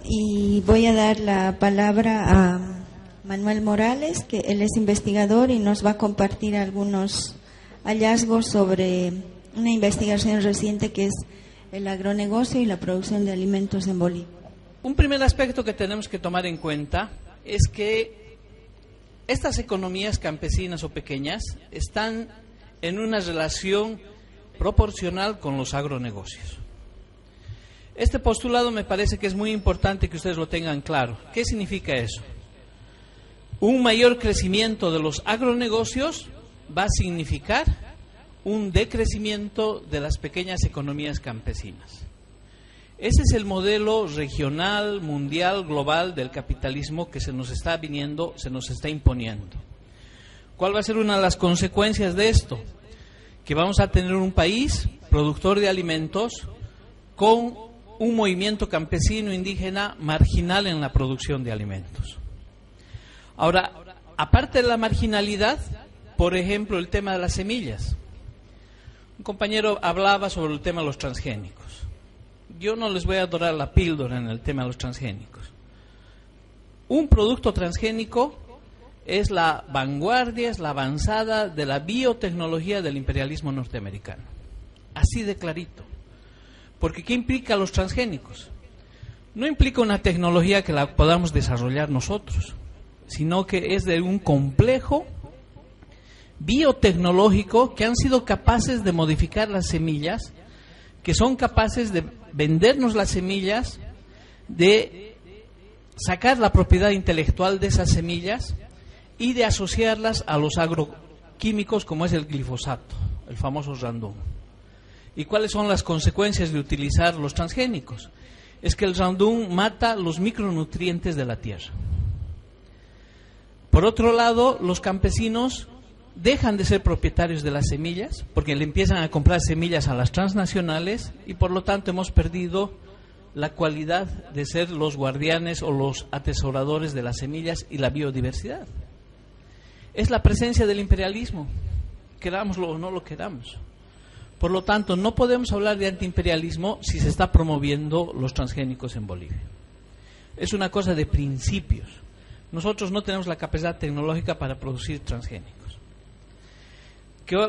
y voy a dar la palabra a Manuel Morales, que él es investigador y nos va a compartir algunos hallazgos sobre una investigación reciente que es el agronegocio y la producción de alimentos en Bolivia. Un primer aspecto que tenemos que tomar en cuenta es que estas economías campesinas o pequeñas están en una relación proporcional con los agronegocios. Este postulado me parece que es muy importante que ustedes lo tengan claro. ¿Qué significa eso? Un mayor crecimiento de los agronegocios va a significar un decrecimiento de las pequeñas economías campesinas. Ese es el modelo regional, mundial, global del capitalismo que se nos está viniendo, se nos está imponiendo. ¿Cuál va a ser una de las consecuencias de esto? Que vamos a tener un país productor de alimentos con un movimiento campesino indígena marginal en la producción de alimentos. Ahora, aparte de la marginalidad, por ejemplo, el tema de las semillas. Un compañero hablaba sobre el tema de los transgénicos. Yo no les voy a dorar la píldora en el tema de los transgénicos. Un producto transgénico es la vanguardia, es la avanzada de la biotecnología del imperialismo norteamericano. Así de clarito. Porque ¿qué implica los transgénicos? No implica una tecnología que la podamos desarrollar nosotros, sino que es de un complejo biotecnológico que han sido capaces de modificar las semillas, que son capaces de vendernos las semillas, de sacar la propiedad intelectual de esas semillas y de asociarlas a los agroquímicos como es el glifosato, el famoso Roundup. ¿Y cuáles son las consecuencias de utilizar los transgénicos? Es que el Roundup mata los micronutrientes de la tierra. Por otro lado, los campesinos dejan de ser propietarios de las semillas porque le empiezan a comprar semillas a las transnacionales y por lo tanto hemos perdido la cualidad de ser los guardianes o los atesoradores de las semillas y la biodiversidad. Es la presencia del imperialismo, querámoslo o no lo queramos. Por lo tanto, no podemos hablar de antiimperialismo si se está promoviendo los transgénicos en Bolivia. Es una cosa de principios. Nosotros no tenemos la capacidad tecnológica para producir transgénicos.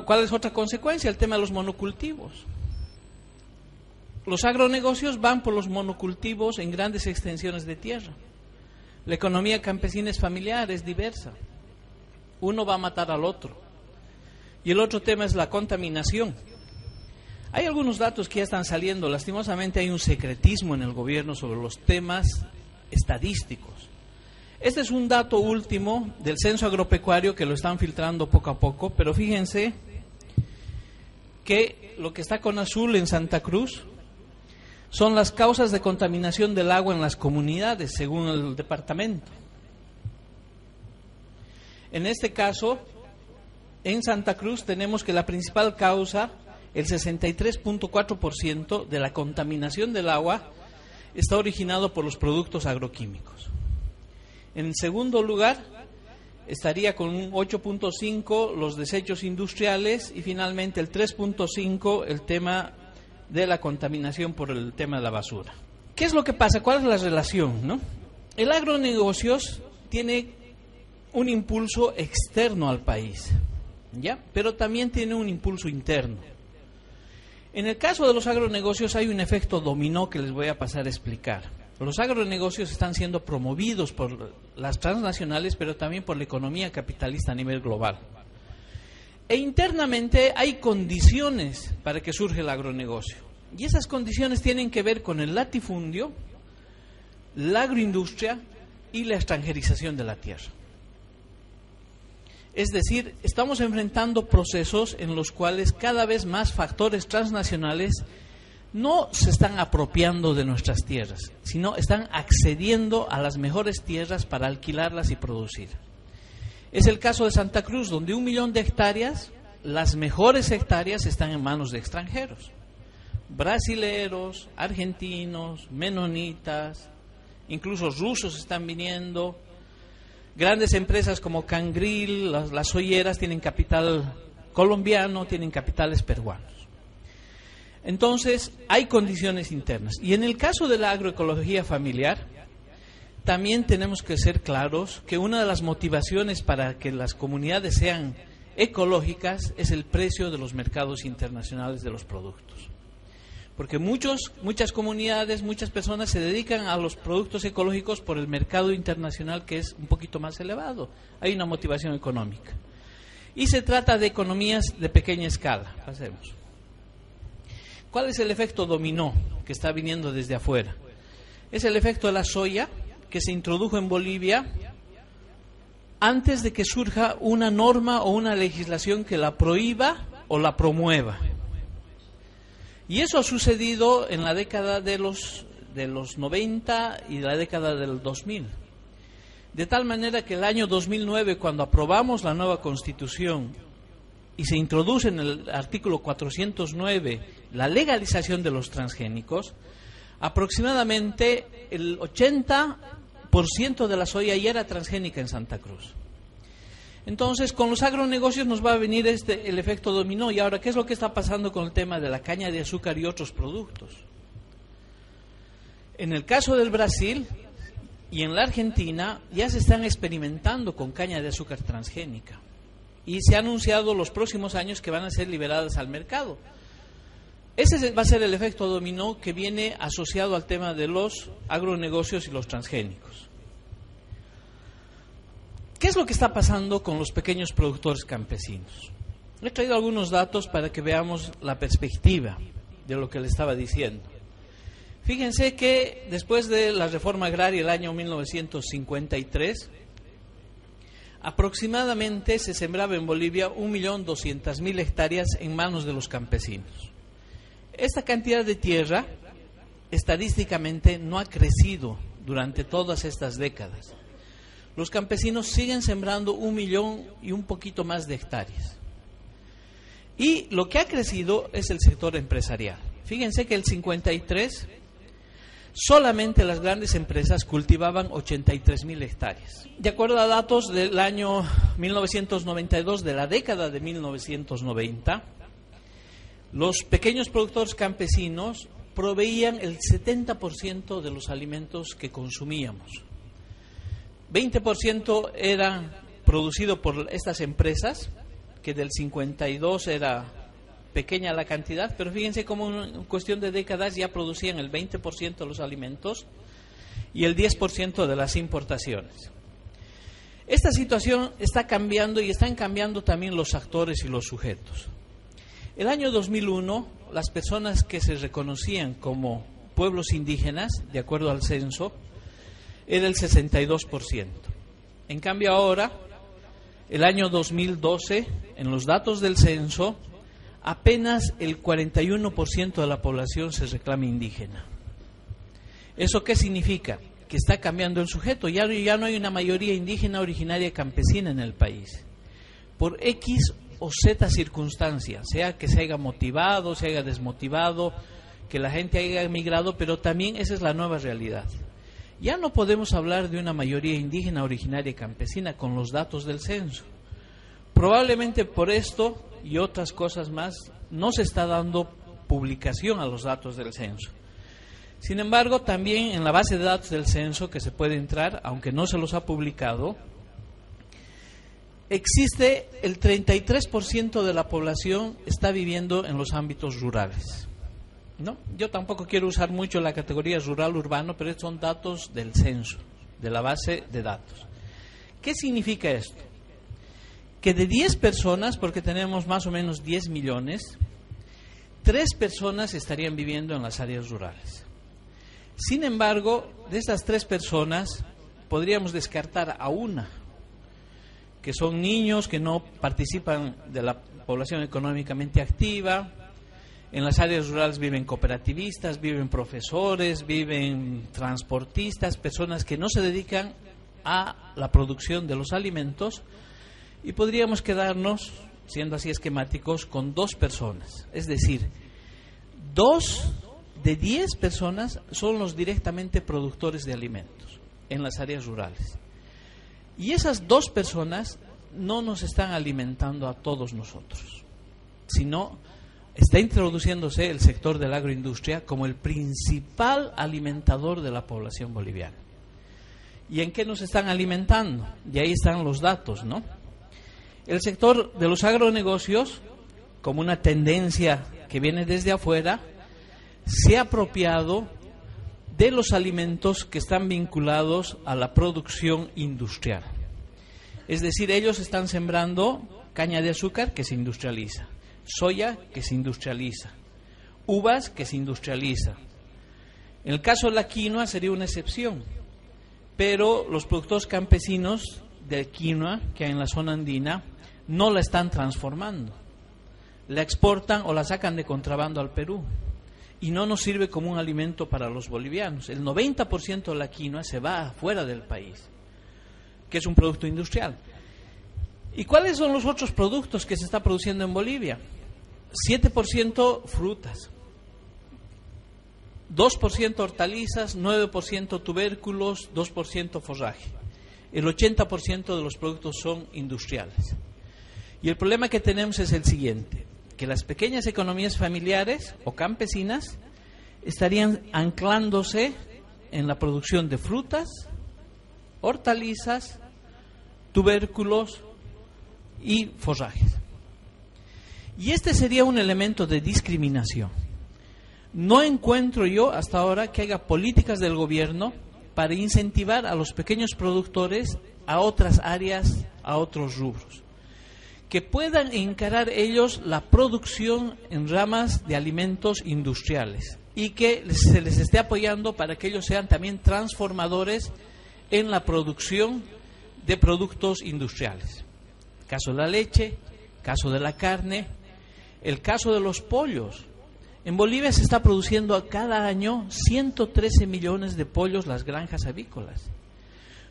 ¿Cuál es otra consecuencia? El tema de los monocultivos. Los agronegocios van por los monocultivos en grandes extensiones de tierra. La economía campesina es familiar, es diversa. Uno va a matar al otro. Y el otro tema es la contaminación. Hay algunos datos que ya están saliendo. Lastimosamente hay un secretismo en el gobierno sobre los temas estadísticos. Este es un dato último del censo agropecuario que lo están filtrando poco a poco, pero fíjense que lo que está con azul en Santa Cruz son las causas de contaminación del agua en las comunidades, según el departamento. En este caso, en Santa Cruz tenemos que la principal causa, el 63.4% de la contaminación del agua, está originado por los productos agroquímicos. En segundo lugar, estaría con un 8.5 los desechos industriales y finalmente el 3.5 el tema de la contaminación por el tema de la basura. ¿Qué es lo que pasa? ¿Cuál es la relación, no? El agronegocios tiene un impulso externo al país, ¿ya? Pero también tiene un impulso interno. En el caso de los agronegocios hay un efecto dominó que les voy a pasar a explicar. Los agronegocios están siendo promovidos por las transnacionales, pero también por la economía capitalista a nivel global. E internamente hay condiciones para que surja el agronegocio. Y esas condiciones tienen que ver con el latifundio, la agroindustria y la extranjerización de la tierra. Es decir, estamos enfrentando procesos en los cuales cada vez más factores transnacionales no se están apropiando de nuestras tierras, sino están accediendo a las mejores tierras para alquilarlas y producir. Es el caso de Santa Cruz, donde 1 millón de hectáreas, las mejores hectáreas están en manos de extranjeros. Brasileros, argentinos, menonitas, incluso rusos están viniendo. Grandes empresas como Cangril, las olleras tienen capital colombiano, tienen capitales peruanos. Entonces, hay condiciones internas. Y en el caso de la agroecología familiar, también tenemos que ser claros que una de las motivaciones para que las comunidades sean ecológicas es el precio de los mercados internacionales de los productos. Porque muchas comunidades, muchas personas se dedican a los productos ecológicos por el mercado internacional, que es un poquito más elevado. Hay una motivación económica. Y se trata de economías de pequeña escala. Pasemos. ¿Cuál es el efecto dominó que está viniendo desde afuera? Es el efecto de la soya, que se introdujo en Bolivia antes de que surja una norma o una legislación que la prohíba o la promueva. Y eso ha sucedido en la década de los 90 y la década del 2000. De tal manera que el año 2009, cuando aprobamos la nueva Constitución y se introduce en el artículo 409 la legalización de los transgénicos, aproximadamente el 80% de la soya ya era transgénica en Santa Cruz. Entonces, con los agronegocios nos va a venir el efecto dominó. Y ahora, ¿qué es lo que está pasando con el tema de la caña de azúcar y otros productos? En el caso del Brasil y en la Argentina ya se están experimentando con caña de azúcar transgénica. Y se ha anunciado los próximos años que van a ser liberadas al mercado. Ese va a ser el efecto dominó que viene asociado al tema de los agronegocios y los transgénicos. ¿Qué es lo que está pasando con los pequeños productores campesinos? He traído algunos datos para que veamos la perspectiva de lo que le estaba diciendo. Fíjense que después de la reforma agraria el año 1953, aproximadamente se sembraba en Bolivia 1.200.000 hectáreas en manos de los campesinos. Esta cantidad de tierra estadísticamente no ha crecido durante todas estas décadas. Los campesinos siguen sembrando 1 millón y un poquito más de hectáreas. Y lo que ha crecido es el sector empresarial. Fíjense que el 53 solamente las grandes empresas cultivaban 83.000 hectáreas. De acuerdo a datos del año 1992, de la década de 1990, los pequeños productores campesinos proveían el 70% de los alimentos que consumíamos. 20% era producido por estas empresas, que del 52 era pequeña la cantidad, pero fíjense cómo en cuestión de décadas ya producían el 20% de los alimentos y el 10% de las importaciones. Esta situación está cambiando y están cambiando también los actores y los sujetos. El año 2001, las personas que se reconocían como pueblos indígenas, de acuerdo al censo, era el 62%. En cambio ahora, el año 2012, en los datos del censo, apenas el 41% de la población se reclama indígena. ¿Eso qué significa? Que está cambiando el sujeto. Ya no hay una mayoría indígena originaria campesina en el país. Por X o Z circunstancias, sea que se haya motivado, se haya desmotivado, que la gente haya emigrado, pero también esa es la nueva realidad. Ya no podemos hablar de una mayoría indígena originaria campesina con los datos del censo. Probablemente por esto y otras cosas más no se está dando publicación a los datos del censo. Sin embargo, también en la base de datos del censo que se puede entrar, aunque no se los ha publicado, existe el 33% de la población está viviendo en los ámbitos rurales. ¿No? Yo tampoco quiero usar mucho la categoría rural-urbano, pero estos son datos del censo, de la base de datos. ¿Qué significa esto? Que de 10 personas, porque tenemos más o menos 10 millones, 3 personas estarían viviendo en las áreas rurales. Sin embargo, de estas 3 personas, podríamos descartar a una, que son niños que no participan de la población económicamente activa. En las áreas rurales viven cooperativistas, viven profesores, viven transportistas, personas que no se dedican a la producción de los alimentos, y podríamos quedarnos, siendo así esquemáticos, con 2 personas. Es decir, 2 de 10 personas son los directamente productores de alimentos en las áreas rurales. Y esas 2 personas no nos están alimentando a todos nosotros, sino está introduciéndose el sector de la agroindustria como el principal alimentador de la población boliviana. ¿Y en qué nos están alimentando? Y ahí están los datos, ¿no? El sector de los agronegocios, como una tendencia que viene desde afuera, se ha apropiado de los alimentos que están vinculados a la producción industrial. Es decir, ellos están sembrando caña de azúcar que se industrializa, soya que se industrializa, uvas que se industrializa. En el caso de la quinoa sería una excepción, pero los productores campesinos de quinoa que hay en la zona andina no la están transformando, la exportan o la sacan de contrabando al Perú y no nos sirve como un alimento para los bolivianos. El 90% de la quinoa se va afuera del país, que es un producto industrial. ¿Y cuáles son los otros productos que se está produciendo en Bolivia? 7% frutas, 2% hortalizas, 9% tubérculos, 2% forraje. El 80% de los productos son industriales. Y el problema que tenemos es el siguiente, que las pequeñas economías familiares o campesinas estarían anclándose en la producción de frutas, hortalizas, tubérculos y forrajes. Y este sería un elemento de discriminación. No encuentro yo hasta ahora que haya políticas del gobierno para incentivar a los pequeños productores a otras áreas, a otros rubros, que puedan encarar ellos la producción en ramas de alimentos industriales y que se les esté apoyando para que ellos sean también transformadores en la producción de productos industriales. El caso de la leche, el caso de la carne, el caso de los pollos. En Bolivia se está produciendo cada año 113 millones de pollos las granjas avícolas,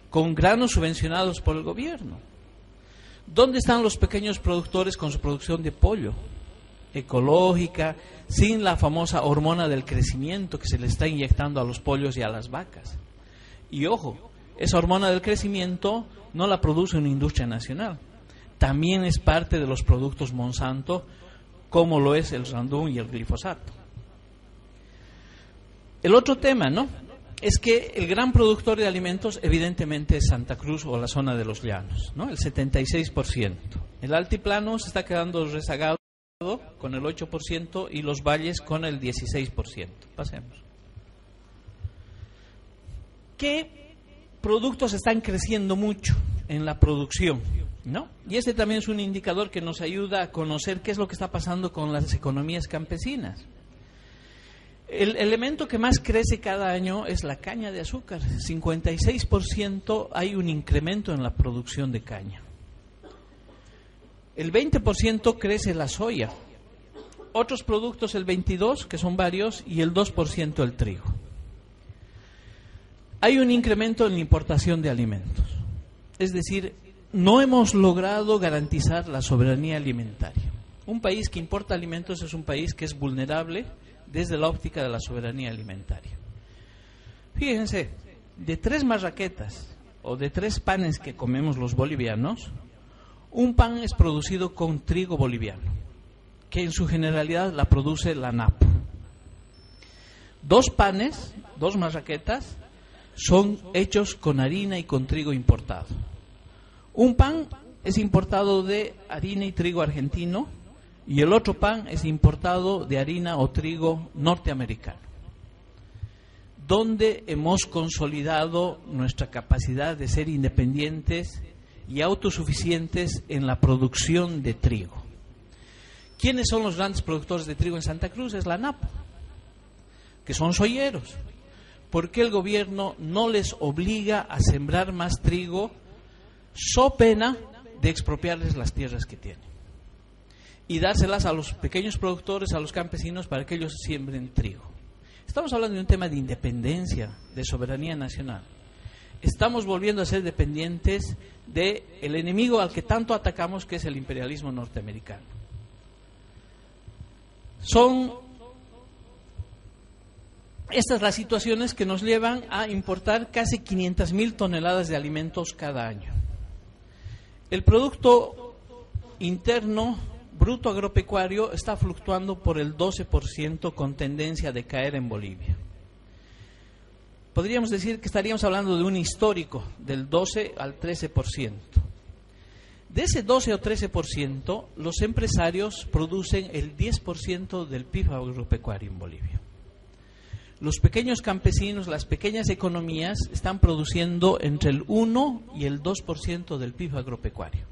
con granos subvencionados por el gobierno. ¿Dónde están los pequeños productores con su producción de pollo ecológica, sin la famosa hormona del crecimiento que se le está inyectando a los pollos y a las vacas? Y ojo, esa hormona del crecimiento no la produce una industria nacional, también es parte de los productos Monsanto, como lo es el Roundup y el glifosato. El otro tema, ¿no?, es que el gran productor de alimentos evidentemente es Santa Cruz o la zona de los llanos, ¿no?, el 76%. El altiplano se está quedando rezagado con el 8% y los valles con el 16%. Pasemos. ¿Qué productos están creciendo mucho en la producción, ¿no? Y este también es un indicador que nos ayuda a conocer qué es lo que está pasando con las economías campesinas. El elemento que más crece cada año es la caña de azúcar. 56% hay un incremento en la producción de caña. El 20% crece la soya. Otros productos el 22%, que son varios, y el 2% el trigo. Hay un incremento en la importación de alimentos. Es decir, no hemos logrado garantizar la soberanía alimentaria. Un país que importa alimentos es un país que es vulnerable desde la óptica de la soberanía alimentaria. Fíjense, de 3 marraquetas o de 3 panes que comemos los bolivianos, un pan es producido con trigo boliviano, que en su generalidad la produce la NAP. 2 panes, 2 marraquetas, son hechos con harina y con trigo importado. Un pan es importado de harina y trigo argentino y el otro pan es importado de harina o trigo norteamericano. ¿Dónde hemos consolidado nuestra capacidad de ser independientes y autosuficientes en la producción de trigo? ¿Quiénes son los grandes productores de trigo en Santa Cruz? Es la NAP, que son soyeros. ¿Por qué el gobierno no les obliga a sembrar más trigo, so pena de expropiarles las tierras que tienen y dárselas a los pequeños productores, a los campesinos, para que ellos siembren trigo? Estamos hablando de un tema de independencia, de soberanía nacional. Estamos volviendo a ser dependientes del enemigo al que tanto atacamos, que es el imperialismo norteamericano. Son estas las situaciones que nos llevan a importar casi 500.000 toneladas de alimentos cada año. El Producto Interno Bruto Agropecuario está fluctuando por el 12%, con tendencia a decaer en Bolivia. podríamos decir que estaríamos hablando de un histórico del 12 al 13%. De ese 12 o 13%, los empresarios producen el 10% del PIB agropecuario en Bolivia. Los pequeños campesinos, las pequeñas economías, están produciendo entre el 1 y el 2% del PIB agropecuario.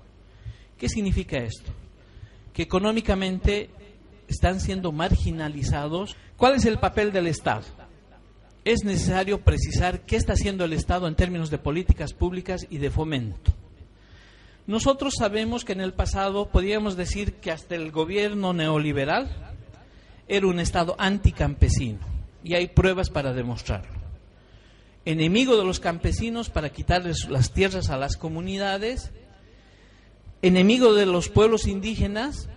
¿Qué significa esto? Que económicamente están siendo marginalizados. ¿Cuál es el papel del Estado? Es necesario precisar qué está haciendo el Estado en términos de políticas públicas y de fomento. Nosotros sabemos que en el pasado podríamos decir que hasta el gobierno neoliberal era un Estado anticampesino. Y hay pruebas para demostrarlo. Enemigo de los campesinos para quitarles las tierras a las comunidades, enemigo de los pueblos indígenas,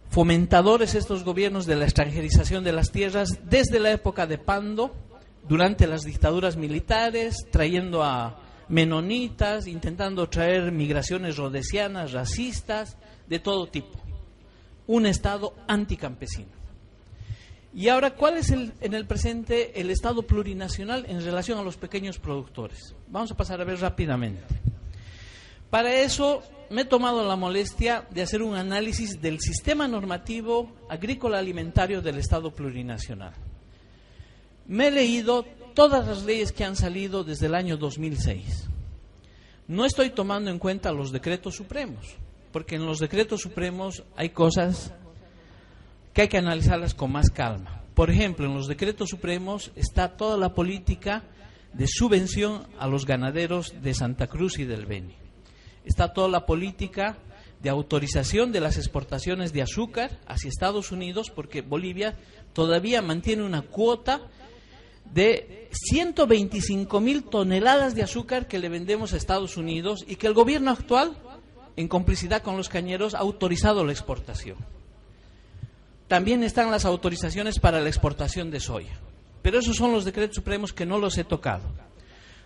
fomentadores estos gobiernos de la extranjerización de las tierras desde la época de Pando, durante las dictaduras militares, trayendo a menonitas, intentando traer migraciones rodesianas, racistas, de todo tipo. Un Estado anticampesino. Y ahora, ¿cuál es en el presente el Estado plurinacional en relación a los pequeños productores? Vamos a pasar a ver rápidamente. Para eso me he tomado la molestia de hacer un análisis del sistema normativo agrícola alimentario del Estado plurinacional. Me he leído todas las leyes que han salido desde el año 2006. No estoy tomando en cuenta los decretos supremos, porque en los decretos supremos hay cosas que hay que analizarlas con más calma. Por ejemplo, en los decretos supremos está toda la política de subvención a los ganaderos de Santa Cruz y del Beni. Está toda la política de autorización de las exportaciones de azúcar hacia Estados Unidos, porque Bolivia todavía mantiene una cuota de 125.000 toneladas de azúcar que le vendemos a Estados Unidos y que el gobierno actual, en complicidad con los cañeros, ha autorizado la exportación. También están las autorizaciones para la exportación de soya. Pero esos son los decretos supremos que no los he tocado.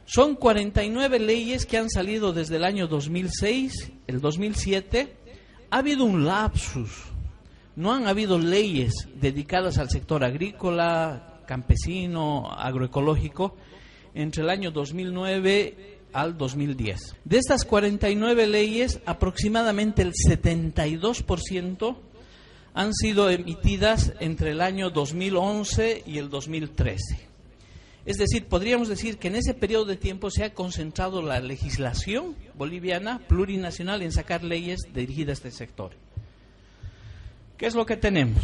Son 49 leyes que han salido desde el año 2006, el 2007. Ha habido un lapsus. No han habido leyes dedicadas al sector agrícola, campesino, agroecológico, entre el año 2009 al 2010. De estas 49 leyes, aproximadamente el 72% han sido emitidas entre el año 2011 y el 2013. Es decir, podríamos decir que en ese periodo de tiempo se ha concentrado la legislación boliviana plurinacional en sacar leyes dirigidas a este sector. ¿Qué es lo que tenemos?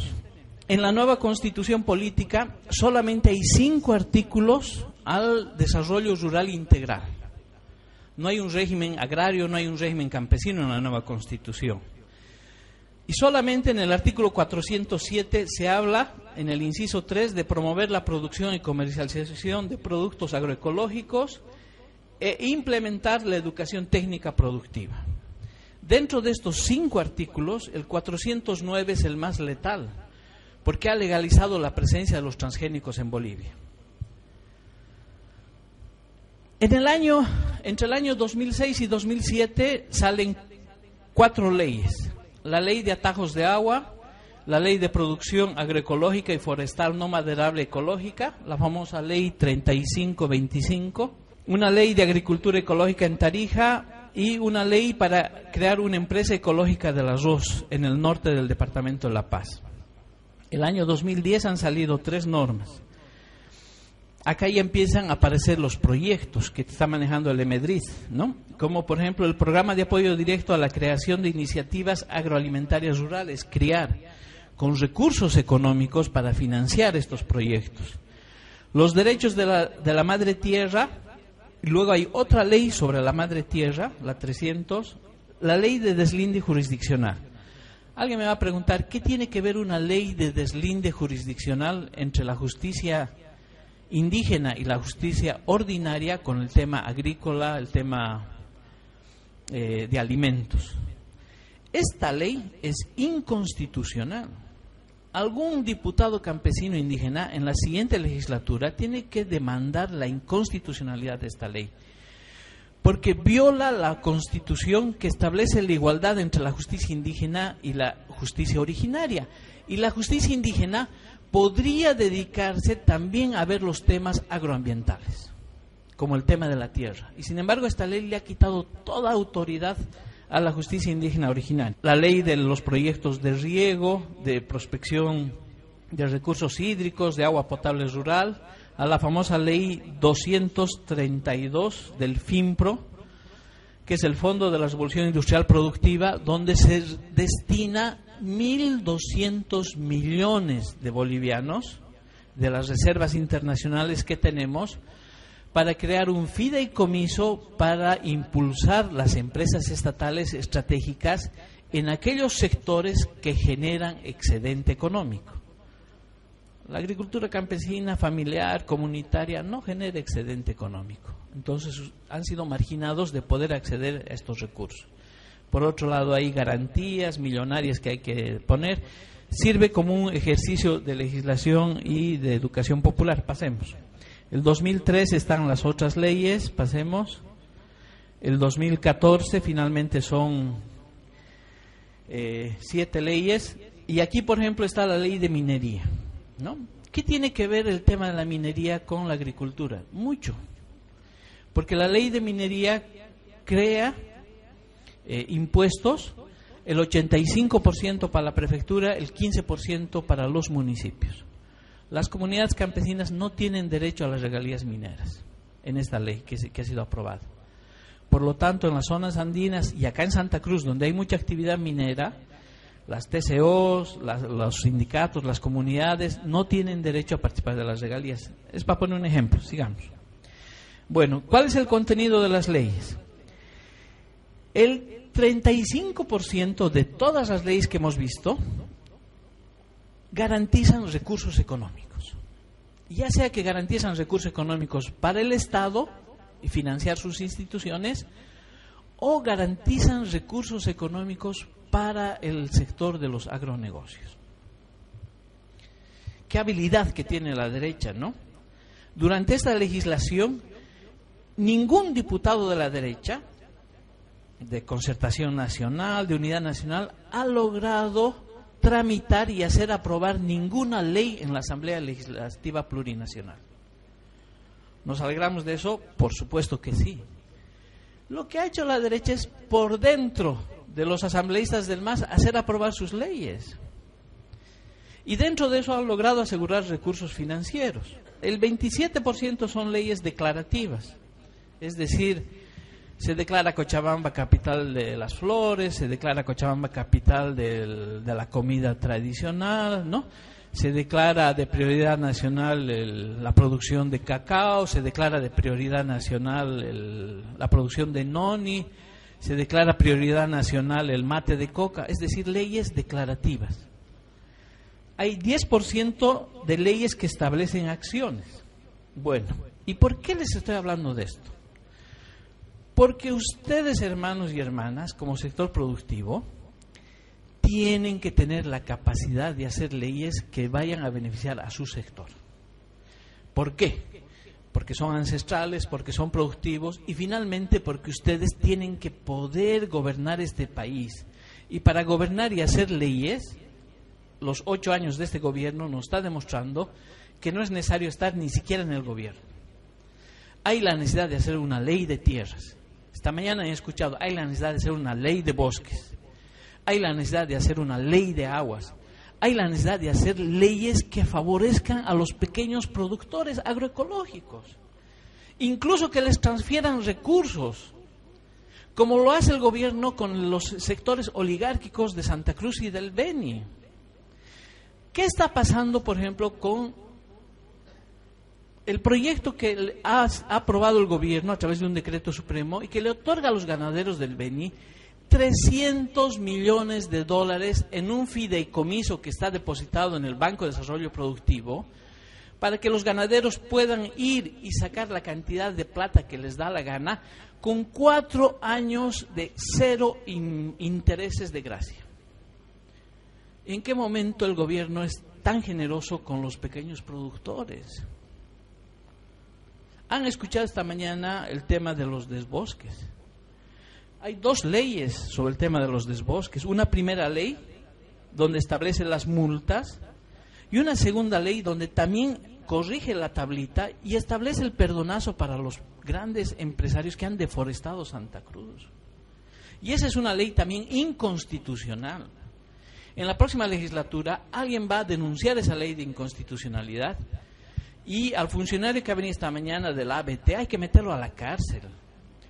En la nueva Constitución Política solamente hay 5 artículos al desarrollo rural integral. No hay un régimen agrario, no hay un régimen campesino en la nueva Constitución. Y solamente en el artículo 407 se habla, en el inciso 3, de promover la producción y comercialización de productos agroecológicos e implementar la educación técnica productiva. Dentro de estos 5 artículos, el 409 es el más letal, porque ha legalizado la presencia de los transgénicos en Bolivia. Entre el año 2006 y 2007 salen 4 leyes. La ley de atajos de agua, la ley de producción agroecológica y forestal no maderable ecológica, la famosa ley 3525, una ley de agricultura ecológica en Tarija y una ley para crear una empresa ecológica del arroz en el norte del departamento de La Paz. El año 2010 han salido 3 normas. Acá ya empiezan a aparecer los proyectos que está manejando el EMEDRID, ¿no? Como por ejemplo el programa de apoyo directo a la creación de iniciativas agroalimentarias rurales, CRIAR, con recursos económicos para financiar estos proyectos. Los derechos de la madre tierra, y luego hay otra ley sobre la madre tierra, la 300, la ley de deslinde jurisdiccional. Alguien me va a preguntar, ¿qué tiene que ver una ley de deslinde jurisdiccional entre la justicia indígena y la justicia ordinaria con el tema agrícola, el tema de alimentos? Esta ley es inconstitucional. Algún diputado campesino indígena en la siguiente legislatura tiene que demandar la inconstitucionalidad de esta ley, porque viola la Constitución que establece la igualdad entre la justicia indígena y la justicia originaria. Y la justicia indígena podría dedicarse también a ver los temas agroambientales. como el tema de la tierra. Y sin embargo esta ley le ha quitado toda autoridad a la justicia indígena original. La ley de los proyectos de riego, de prospección de recursos hídricos, de agua potable rural, a la famosa ley 232 del FIMPRO, que es el Fondo de la Revolución Industrial Productiva, donde se destina 1.200 millones de bolivianos de las reservas internacionales que tenemos para crear un fideicomiso para impulsar las empresas estatales estratégicas en aquellos sectores que generan excedente económico. La agricultura campesina, familiar, comunitaria, no genera excedente económico. Entonces han sido marginados de poder acceder a estos recursos. Por otro lado, hay garantías millonarias que hay que poner. Sirve como un ejercicio de legislación y de educación popular. Pasemos. El 2003 están las otras leyes. Pasemos. El 2014 finalmente son 7 leyes. Y aquí, por ejemplo, está la ley de minería, ¿no? ¿Qué tiene que ver el tema de la minería con la agricultura? Mucho. Porque la ley de minería crea impuestos, el 85% para la prefectura, el 15% para los municipios. Las comunidades campesinas no tienen derecho a las regalías mineras en esta ley que ha sido aprobada. Por lo tanto, en las zonas andinas y acá en Santa Cruz, donde hay mucha actividad minera, las TCOs, los sindicatos, las comunidades no tienen derecho a participar de las regalías. Es para poner un ejemplo, sigamos. Bueno, ¿cuál es el contenido de las leyes? El 35% de todas las leyes que hemos visto garantizan recursos económicos. Ya sea que garantizan recursos económicos para el Estado y financiar sus instituciones, o garantizan recursos económicos para el sector de los agronegocios. Qué habilidad que tiene la derecha, ¿no? Durante esta legislación, ningún diputado de la derecha, de Concertación Nacional, de Unidad Nacional, ha logrado tramitar y hacer aprobar ninguna ley en la Asamblea Legislativa Plurinacional. ¿Nos alegramos de eso? Por supuesto que sí. Lo que ha hecho la derecha es, por dentro de los asambleístas del MAS, hacer aprobar sus leyes. Y dentro de eso han logrado asegurar recursos financieros. El 27% son leyes declarativas. Es decir, se declara Cochabamba capital de las flores, se declara Cochabamba capital de la comida tradicional, ¿no? Se declara de prioridad nacional la producción de cacao, se declara de prioridad nacional la producción de noni, se declara prioridad nacional el mate de coca, es decir, leyes declarativas. Hay 10% de leyes que establecen acciones. Bueno, ¿y por qué les estoy hablando de esto? Porque ustedes, hermanos y hermanas, como sector productivo, tienen que tener la capacidad de hacer leyes que vayan a beneficiar a su sector. ¿Por qué? Porque son ancestrales, porque son productivos y finalmente porque ustedes tienen que poder gobernar este país. Y para gobernar y hacer leyes, los 8 años de este gobierno nos está demostrando que no es necesario estar ni siquiera en el gobierno. Hay la necesidad de hacer una ley de tierras. Esta mañana he escuchado, hay la necesidad de hacer una ley de bosques. Hay la necesidad de hacer una ley de aguas. Hay la necesidad de hacer leyes que favorezcan a los pequeños productores agroecológicos. Incluso que les transfieran recursos, como lo hace el gobierno con los sectores oligárquicos de Santa Cruz y del Beni. ¿Qué está pasando, por ejemplo, con el proyecto que ha aprobado el gobierno a través de un decreto supremo y que le otorga a los ganaderos del Beni $300 millones en un fideicomiso que está depositado en el Banco de Desarrollo Productivo para que los ganaderos puedan ir y sacar la cantidad de plata que les da la gana con 4 años de 0 intereses de gracia? ¿En qué momento el gobierno es tan generoso con los pequeños productores? Han escuchado esta mañana el tema de los desbosques. Hay 2 leyes sobre el tema de los desbosques. Una primera ley donde establece las multas y una segunda ley donde también corrige la tablita y establece el perdonazo para los grandes empresarios que han deforestado Santa Cruz. Y esa es una ley también inconstitucional. En la próxima legislatura alguien va a denunciar esa ley de inconstitucionalidad y al funcionario que ha venido esta mañana del ABT hay que meterlo a la cárcel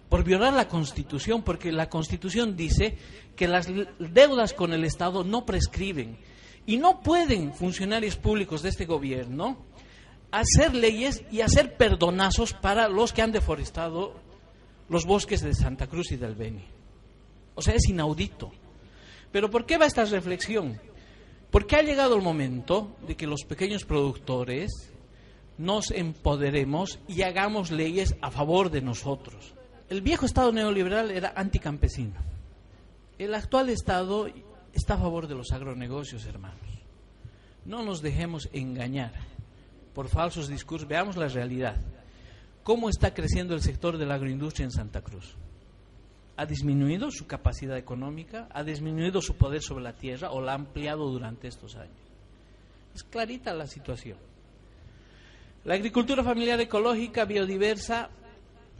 por violar la Constitución, porque la Constitución dice que las deudas con el Estado no prescriben y no pueden funcionarios públicos de este gobierno hacer leyes y hacer perdonazos para los que han deforestado los bosques de Santa Cruz y del Beni. O sea, es inaudito. Pero ¿por qué va esta reflexión? Porque ha llegado el momento de que los pequeños productores nos empoderemos y hagamos leyes a favor de nosotros. El viejo Estado neoliberal era anticampesino. El actual Estado está a favor de los agronegocios, hermanos. No nos dejemos engañar por falsos discursos. Veamos la realidad. ¿Cómo está creciendo el sector de la agroindustria en Santa Cruz? ¿Ha disminuido su capacidad económica? ¿Ha disminuido su poder sobre la tierra o la ha ampliado durante estos años? Es clarita la situación. La agricultura familiar ecológica, biodiversa,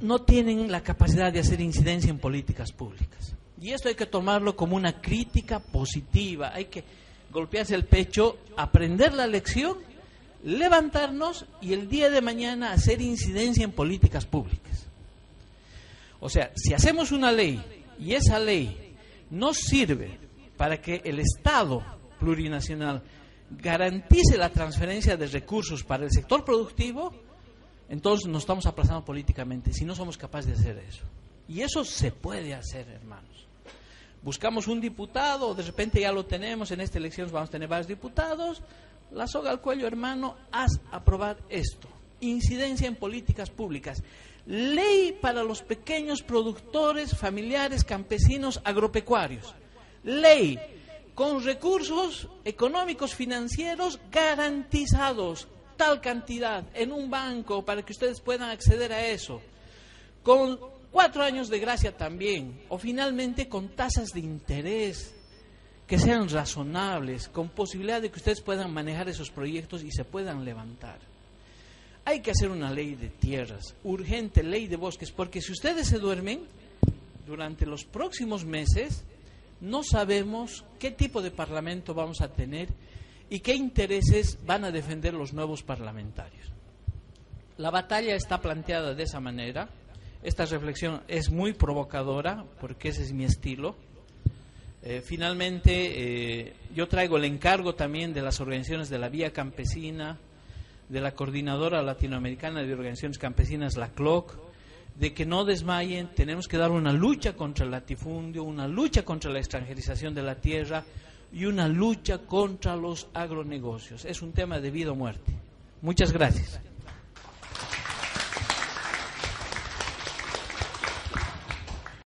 no tienen la capacidad de hacer incidencia en políticas públicas. Y esto hay que tomarlo como una crítica positiva. Hay que golpearse el pecho, aprender la lección, levantarnos y el día de mañana hacer incidencia en políticas públicas. O sea, si hacemos una ley y esa ley nos sirve para que el Estado plurinacional garantice la transferencia de recursos para el sector productivo, entonces nos estamos aplazando políticamente si no somos capaces de hacer eso. Y eso se puede hacer, hermanos. Buscamos un diputado, o de repente ya lo tenemos, en esta elección vamos a tener varios diputados, la soga al cuello, hermano, haz aprobar esto. Incidencia en políticas públicas. Ley para los pequeños productores, familiares, campesinos, agropecuarios. Ley con recursos económicos, financieros garantizados, tal cantidad en un banco para que ustedes puedan acceder a eso, con 4 años de gracia también, o finalmente con tasas de interés que sean razonables, con posibilidad de que ustedes puedan manejar esos proyectos y se puedan levantar. Hay que hacer una ley de tierras, urgente ley de bosques, porque si ustedes se duermen, durante los próximos meses no sabemos qué tipo de parlamento vamos a tener y qué intereses van a defender los nuevos parlamentarios. La batalla está planteada de esa manera. Esta reflexión es muy provocadora, porque ese es mi estilo. Finalmente, yo traigo el encargo también de las organizaciones de la Vía Campesina, de la Coordinadora Latinoamericana de Organizaciones Campesinas, la CLOC, de que no desmayen. Tenemos que dar una lucha contra el latifundio, una lucha contra la extranjerización de la tierra y una lucha contra los agronegocios. Es un tema de vida o muerte. Muchas gracias.